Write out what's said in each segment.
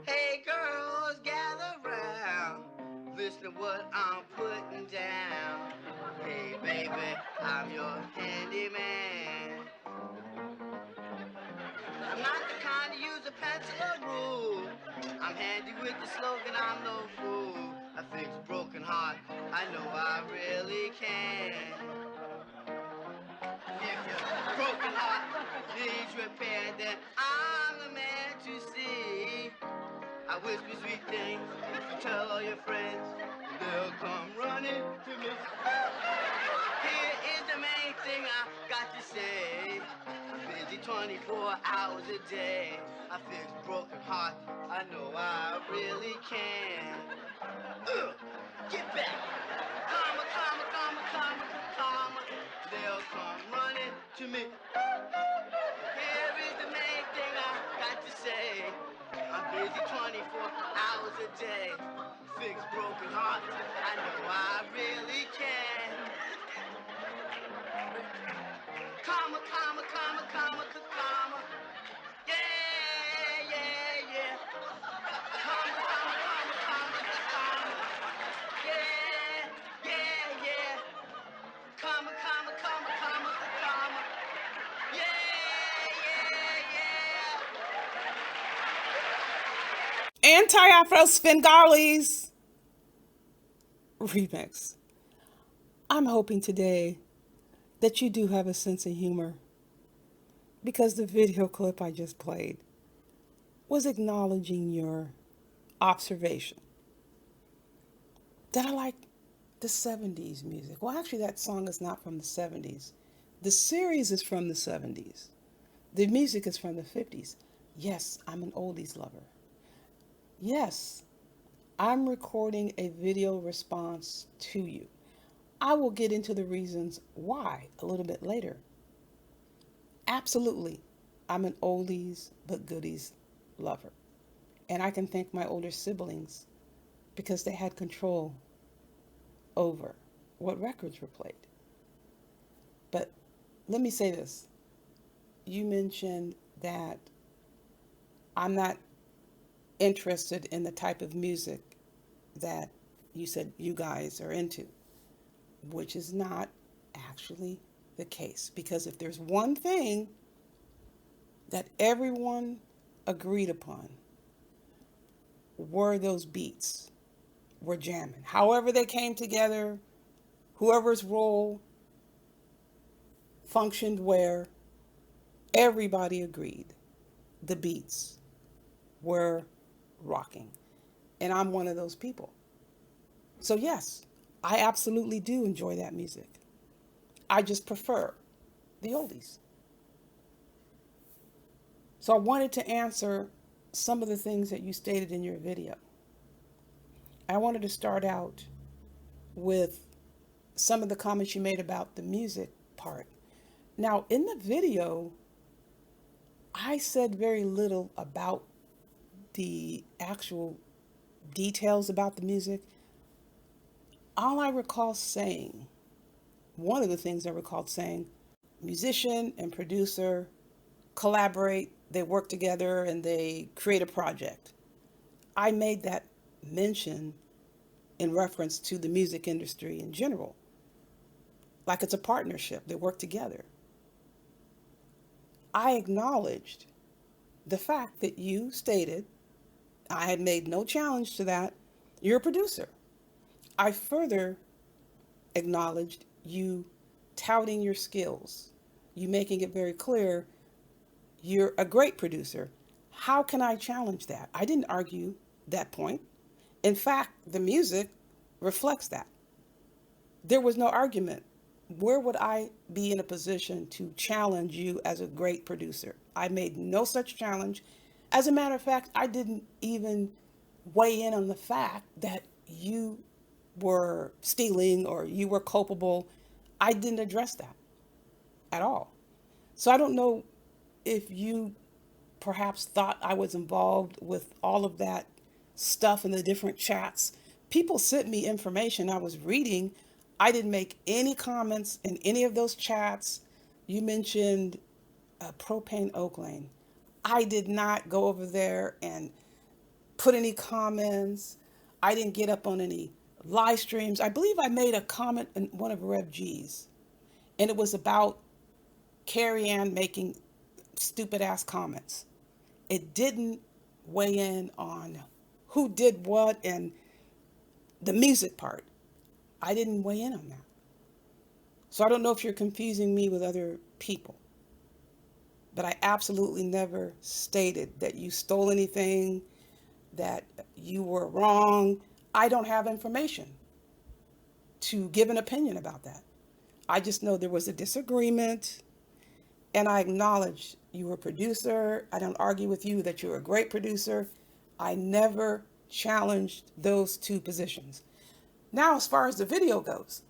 Hey girls, gather round. Listen to what I'm putting down. Hey baby, I'm your handyman. I'm not the kind to use a pencil or rule. I'm handy with the slogan, I'm no fool. I fix broken heart, I know I really can. If your broken heart needs repair, then I'm the man to see. I whisper sweet things, you tell all your friends, and they'll come running to me. Here is the main thing I got to say. I'm busy 24 hours a day. I fix broken hearts, I know I really can. Get back! Karma, karma, karma, karma, karma. They'll come running to me. Here is the main thing I got to say. I'm busy 24 hours a day. Fix broken hearts, I know I really can. Karma, karma, karma, karma, karma. Yeah, yeah, yeah. Karma, karma, karma, karma, karma. Yeah, yeah, yeah. Karma, karma, karma, karma, karma. Yeah, yeah, yeah. Anti-Afro Svengalis remix. I'm hoping today that you do have a sense of humor because the video clip I just played was acknowledging your observation that I like the 70s music. Well, actually, that song is not from the 70s. The series is from the 70s. The music is from the 50s. Yes, I'm an oldies lover. Yes, I'm recording a video response to you. I will get into the reasons why a little bit later. Absolutely, I'm an oldies but goodies lover. And I can thank my older siblings because they had control over what records were played. But let me say this. You mentioned that I'm not interested in the type of music that you said you guys are into, which is not actually the case. Because if there's one thing that everyone agreed upon were those beats, were jamming. However they came together, whoever's role functioned where, everybody agreed the beats were rocking. And I'm one of those people. So, yes, I absolutely do enjoy that music. I just prefer the oldies. So, I wanted to answer some of the things that you stated in your video. I wanted to start out with some of the comments you made about the music part. Now, in the video, I said very little about the actual details about the music. All I recall saying, one of the things I recalled saying, musician and producer collaborate, they work together, and they create a project. I made that mention in reference to the music industry in general, like it's a partnership, they work together. I acknowledged the fact that you stated, I had made no challenge to that, you're a producer. I further acknowledged you touting your skills, you making it very clear you're a great producer. How can I challenge that? I didn't argue that point. In fact, the music reflects that. There was no argument. Where would I be in a position to challenge you as a great producer? I made no such challenge. As a matter of fact, I didn't even weigh in on the fact that you were stealing or you were culpable. I didn't address that at all. So I don't know if you perhaps thought I was involved with all of that stuff in the different chats. People sent me information I was reading. I didn't make any comments in any of those chats. You mentioned propane Oak Lane. I did not go over there and put any comments. I didn't get up on any live streams. I believe I made a comment in one of Rev G's, and it was about Carrie Ann making stupid ass comments. It didn't weigh in on who did what and the music part. I didn't weigh in on that. So I don't know if you're confusing me with other people, but I absolutely never stated that you stole anything, that you were wrong. I don't have information to give an opinion about that. I just know there was a disagreement, and I acknowledge you were a producer. I don't argue with you that you're a great producer. I never challenged those two positions. Now, as far as the video goes,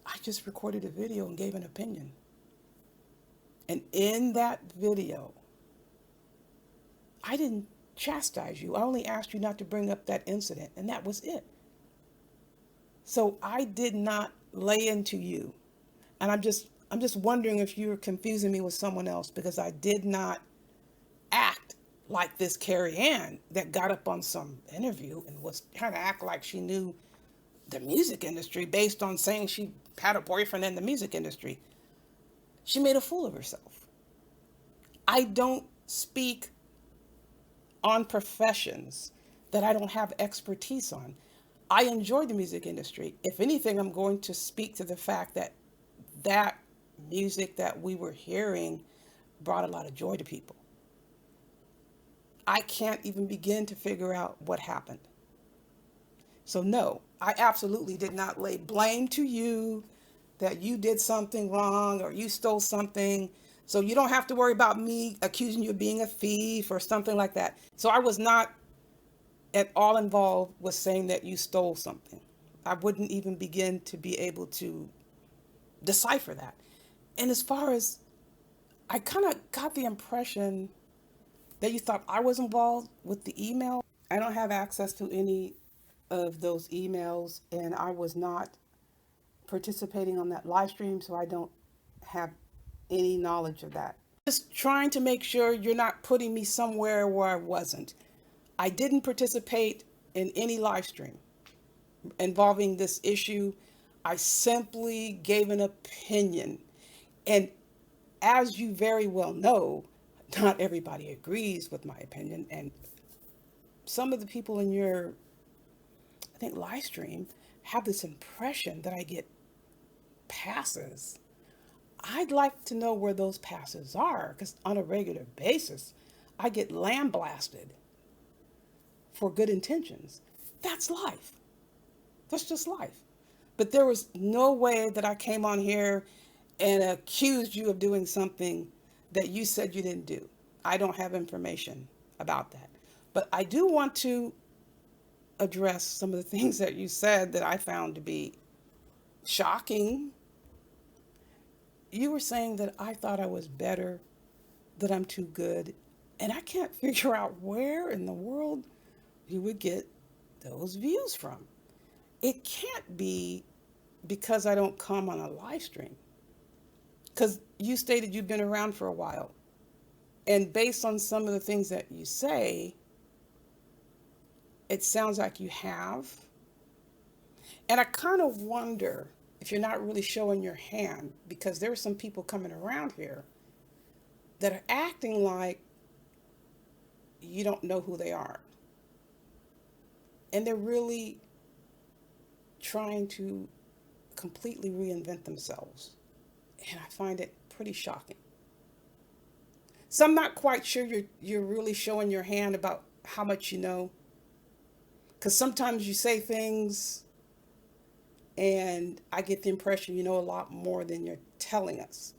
I just recorded a video and gave an opinion. And in that video, I didn't chastise you. I only asked you not to bring up that incident, and that was it. So I did not lay into you. And I'm just wondering if you're confusing me with someone else, because I did not act like this Carrie Ann that got up on some interview and was trying to act like she knew the music industry based on saying she had a boyfriend in the music industry. She made a fool of herself. I don't speak on professions that I don't have expertise on. I enjoy the music industry. If anything, I'm going to speak to the fact that that music that we were hearing brought a lot of joy to people. I can't even begin to figure out what happened. So no, I absolutely did not lay blame to you that you did something wrong or you stole something. So you don't have to worry about me accusing you of being a thief or something like that. So I was not at all involved with saying that you stole something. I wouldn't even begin to be able to decipher that. And as far as, I kind of got the impression that you thought I was involved with the email. I don't have access to any of those emails, and I was not participating on that live stream, so I don't have any knowledge of that. Just trying to make sure you're not putting me somewhere where I wasn't. I didn't participate in any live stream involving this issue. I simply gave an opinion. And as you very well know, not everybody agrees with my opinion. And some of the people in your, I think, live stream have this impression that I get passes. I'd like to know where those passes are, because on a regular basis, I get lambasted for good intentions. That's life. That's just life. But there was no way that I came on here and accused you of doing something that you said you didn't do. I don't have information about that. But I do want to address some of the things that you said that I found to be shocking. You were saying that I thought I was better, that I'm too good, and I can't figure out where in the world you would get those views from. It can't be because I don't come on a live stream. Because you stated you've been around for a while. And based on some of the things that you say, it sounds like you have. And I kind of wonder if you're not really showing your hand, because there are some people coming around here that are acting like you don't know who they are. And they're really trying to completely reinvent themselves. And I find it pretty shocking. So I'm not quite sure you're really showing your hand about how much you know. Because sometimes you say things and I get the impression you know a lot more than you're telling us.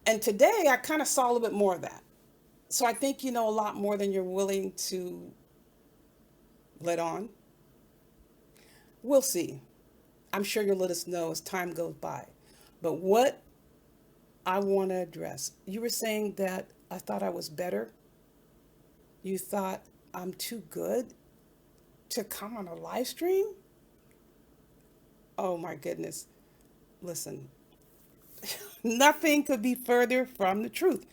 And today I kind of saw a little bit more of that. So I think you know a lot more than you're willing to let on. We'll see. I'm sure you'll let us know as time goes by. But what I want to address, you were saying that I thought I was better. You thought I'm too good to come on a live stream? Oh my goodness. Listen, nothing could be further from the truth.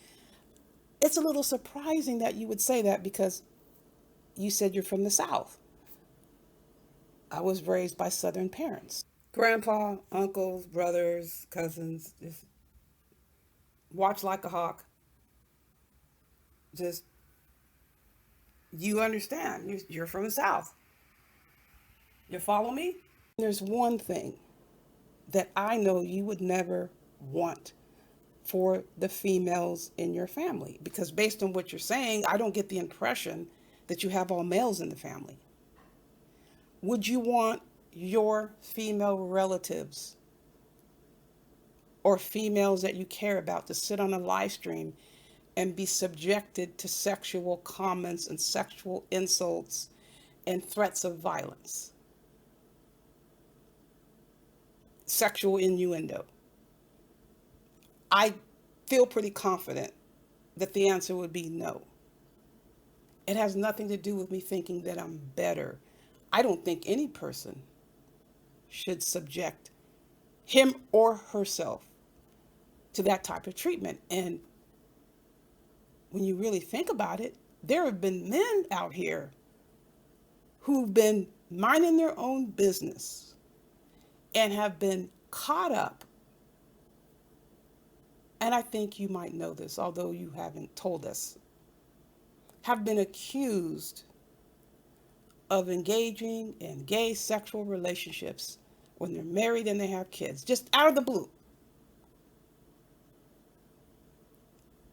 It's a little surprising that you would say that because you said you're from the South. I was raised by Southern parents. Grandpa, uncles, brothers, cousins, just watch like a hawk. Just, you understand. You're from the South. You follow me? There's one thing that I know you would never want for the females in your family, because based on what you're saying, I don't get the impression that you have all males in the family. Would you want your female relatives or females that you care about to sit on a live stream and be subjected to sexual comments and sexual insults and threats of violence, sexual innuendo? I feel pretty confident that the answer would be no. It has nothing to do with me thinking that I'm better. I don't think any person should subject him or herself to that type of treatment. And when you really think about it, there have been men out here who've been minding their own business and have been caught up. And I think you might know this, although you haven't told us, have been accused of engaging in gay sexual relationships when they're married and they have kids, just out of the blue.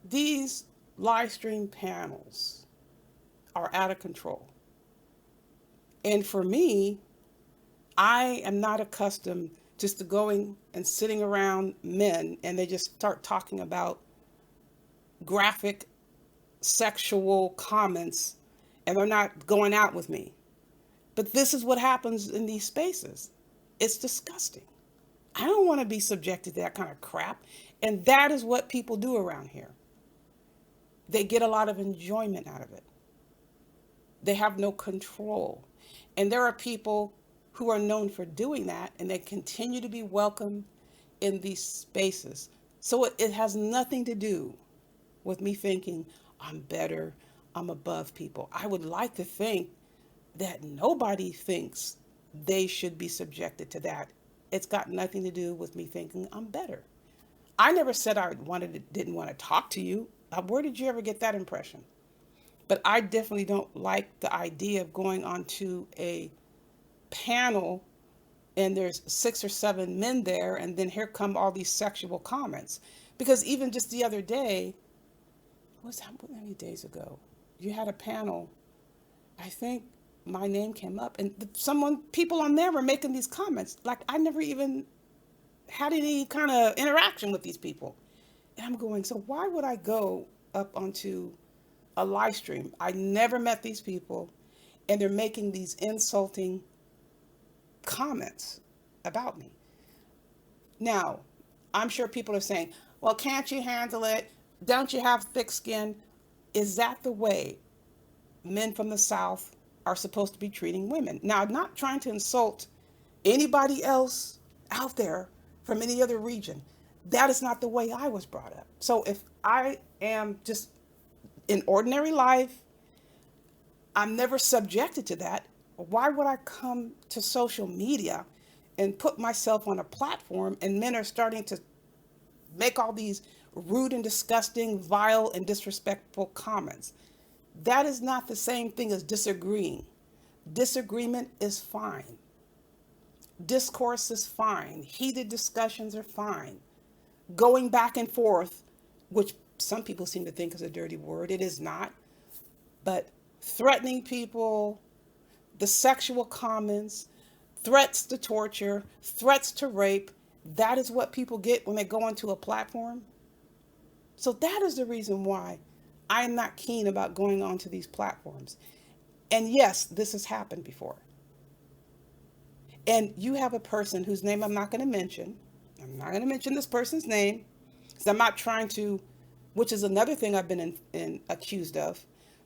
These live stream panels are out of control. And for me, I am not accustomed just to going and sitting around men and they just start talking about graphic sexual comments and they're not going out with me. But this is what happens in these spaces. It's disgusting. I don't want to be subjected to that kind of crap. And that is what people do around here. They get a lot of enjoyment out of it. They have no control. And there are people who are known for doing that, and they continue to be welcome in these spaces. So it has nothing to do with me thinking I'm better, I'm above people. I would like to think that nobody thinks they should be subjected to that. It's got nothing to do with me thinking I'm better. I never said I didn't want to talk to you. Where did you ever get that impression? But I definitely don't like the idea of going onto a panel and there's 6 or 7 men there and then here come all these sexual comments. Because even just the other day, what many days ago, you had a panel, I think my name came up and people on there were making these comments. Like I never even had any kind of interaction with these people. And I'm going, so why would I go up onto a live stream? I never met these people and they're making these insulting comments about me. Now, I'm sure people are saying, well, can't you handle it? Don't you have thick skin? Is that the way men from the South are supposed to be treating women? Now, I'm not trying to insult anybody else out there from any other region. That is not the way I was brought up. So if I am just in ordinary life, I'm never subjected to that. Why would I come to social media and put myself on a platform and men are starting to make all these rude and disgusting, vile and disrespectful comments? That is not the same thing as disagreeing. Disagreement is fine. Discourse is fine. Heated discussions are fine. Going back and forth, which some people seem to think is a dirty word, it is not. But threatening people, the sexual comments, threats to torture, threats to rape, that is what people get when they go onto a platform. So that is the reason why I am not keen about going onto these platforms. And yes, this has happened before. And you have a person whose name I'm not going to mention. I'm not going to mention this person's name because I'm not trying to, which is another thing I've been accused of,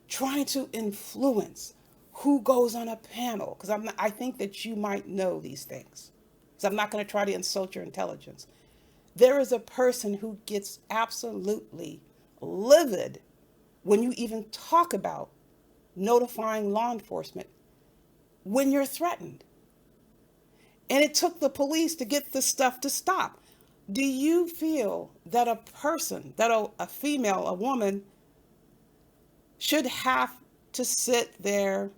trying to influence who goes on a panel. Because I think that you might know these things. So I'm not going to try to insult your intelligence. There is a person who gets absolutely livid when you even talk about notifying law enforcement when you're threatened. And it took the police to get this stuff to stop. Do you feel that a person, that a female, a woman, should have to sit there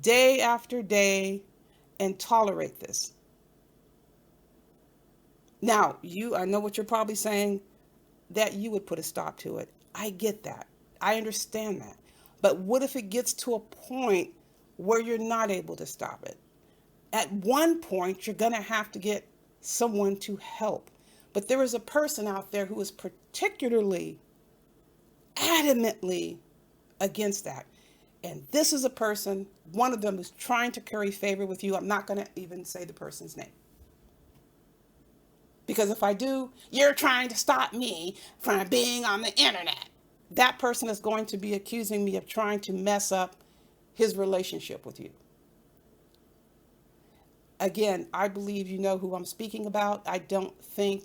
day after day and tolerate this? Now, I know what you're probably saying, that you would put a stop to it. I get that. I understand that. But what if it gets to a point where you're not able to stop it? At one point, you're going to have to get someone to help. But there is a person out there who is particularly adamantly against that. And this is a person, one of them is trying to curry favor with you. I'm not going to even say the person's name. Because if I do, you're trying to stop me from being on the internet. That person is going to be accusing me of trying to mess up his relationship with you. Again, I believe you know who I'm speaking about. I think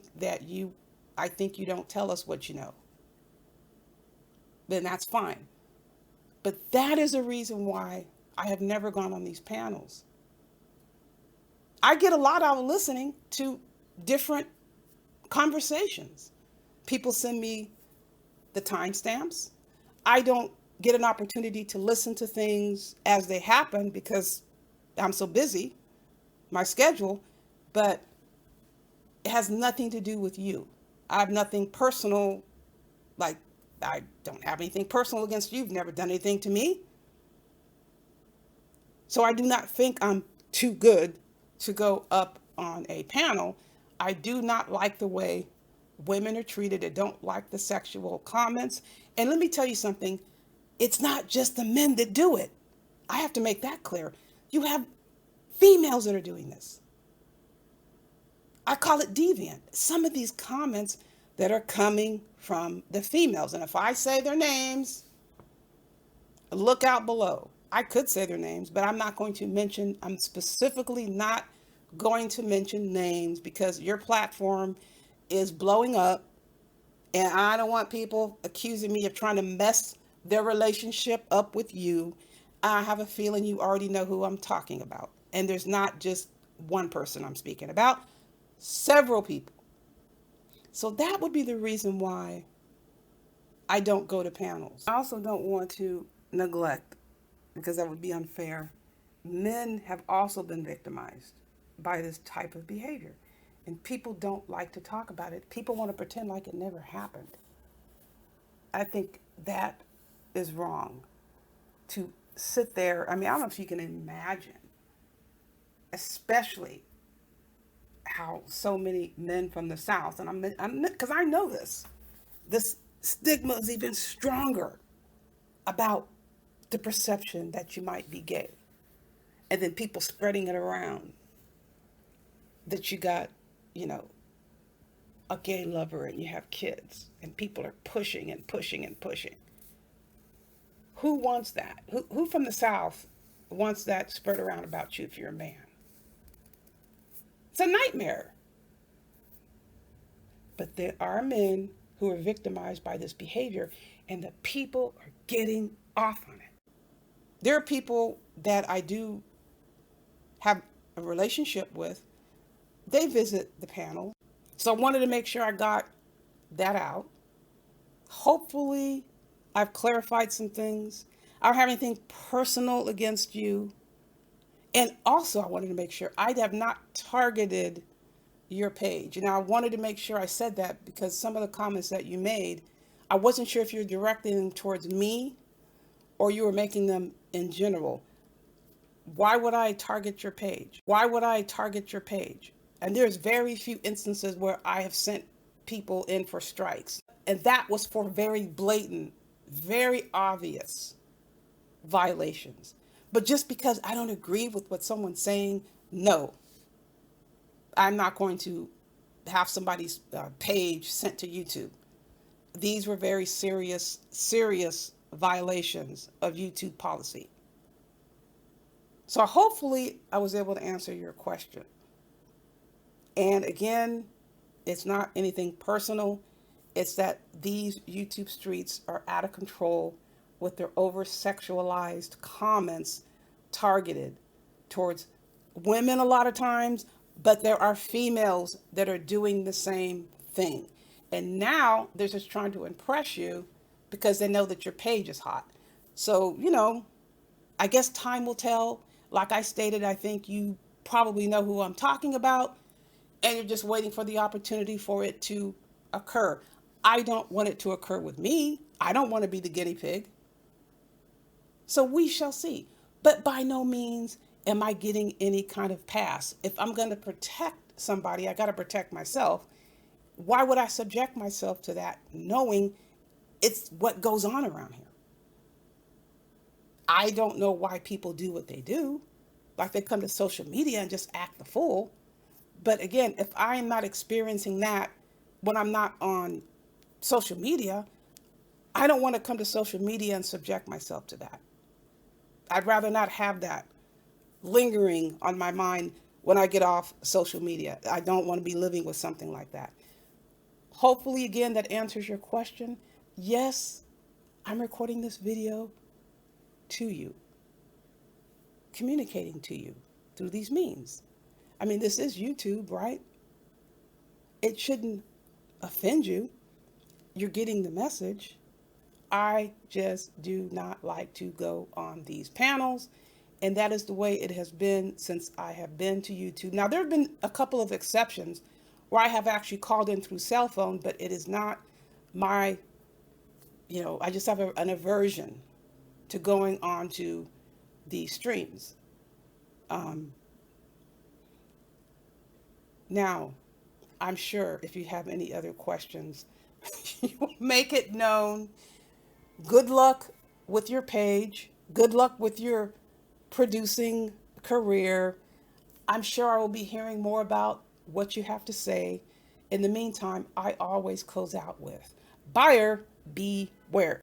you don't tell us what you know. Then that's fine. But that is a reason why I have never gone on these panels. I get a lot out of listening to different conversations. People send me the timestamps. I don't get an opportunity to listen to things as they happen because I'm so busy, my schedule, but it has nothing to do with you. I have nothing personal, like I don't have anything personal against you. You've never done anything to me. So I do not think I'm too good to go up on a panel. I do not like the way women are treated. I don't like the sexual comments. And let me tell you something. It's not just the men that do it. I have to make that clear. You have females that are doing this. I call it deviant. Some of these comments that are coming from the females. And if I say their names, look out below. I could say their names, but I'm not going to mention, I'm specifically not going to mention names because your platform is blowing up and I don't want people accusing me of trying to mess their relationship up with you. I have a feeling you already know who I'm talking about. And there's not just one person I'm speaking about, several people. So that would be the reason why I don't go to panels. I also don't want to neglect, because that would be unfair. Men have also been victimized by this type of behavior. And people don't like to talk about it. People want to pretend like it never happened. I think that is wrong. To sit there, I mean, I don't know if you can imagine, especially how so many men from the South, and I'm because I know this stigma is even stronger about the perception that you might be gay. And then people spreading it around that you got, a gay lover and you have kids, and people are pushing and pushing and pushing. Who wants that? Who from the South wants that spread around about you if you're a man? It's a nightmare. But there are men who are victimized by this behavior, and the people are getting off on it. There are people that I do have a relationship with. They visit the panel. So I wanted to make sure I got that out. Hopefully, I've clarified some things. I don't have anything personal against you. And also, I wanted to make sure I have not targeted your page. And I wanted to make sure I said that because some of the comments that you made, I wasn't sure if you're directing them towards me or you were making them in general. Why would I target your page? Why would I target your page? And there's very few instances where I have sent people in for strikes. And that was for very blatant, very obvious violations. But just because I don't agree with what someone's saying, no, I'm not going to have somebody's page sent to YouTube. These were very serious violations of YouTube policy. So hopefully I was able to answer your question. And again, it's not anything personal. It's that these YouTube streets are out of control with their over sexualized comments targeted towards women a lot of times, but there are females that are doing the same thing. And now they're just trying to impress you because they know that your page is hot. So, I guess time will tell. Like I stated, I think you probably know who I'm talking about, and you're just waiting for the opportunity for it to occur. I don't want it to occur with me. I don't want to be the guinea pig. So we shall see. But by no means am I getting any kind of pass. If I'm going to protect somebody, I got to protect myself. Why would I subject myself to that knowing it's what goes on around here? I don't know why people do what they do. Like they come to social media and just act the fool. But again, if I am not experiencing that when I'm not on social media, I don't want to come to social media and subject myself to that. I'd rather not have that lingering on my mind when I get off social media. I don't want to be living with something like that. Hopefully, again, that answers your question. Yes, I'm recording this video to you, communicating to you through these means. I mean, this is YouTube, right? It shouldn't offend you. You're getting the message. I just do not like to go on these panels. And that is the way it has been since I have been to YouTube. Now, there have been a couple of exceptions where I have actually called in through cell phone, but it is not my, I just have an aversion to going on to these streams. Um, Now, I'm sure if you have any other questions, you will make it known. Good luck with your page. Good luck with your producing career. I'm sure I will be hearing more about what you have to say. In the meantime, I always close out with buyer beware.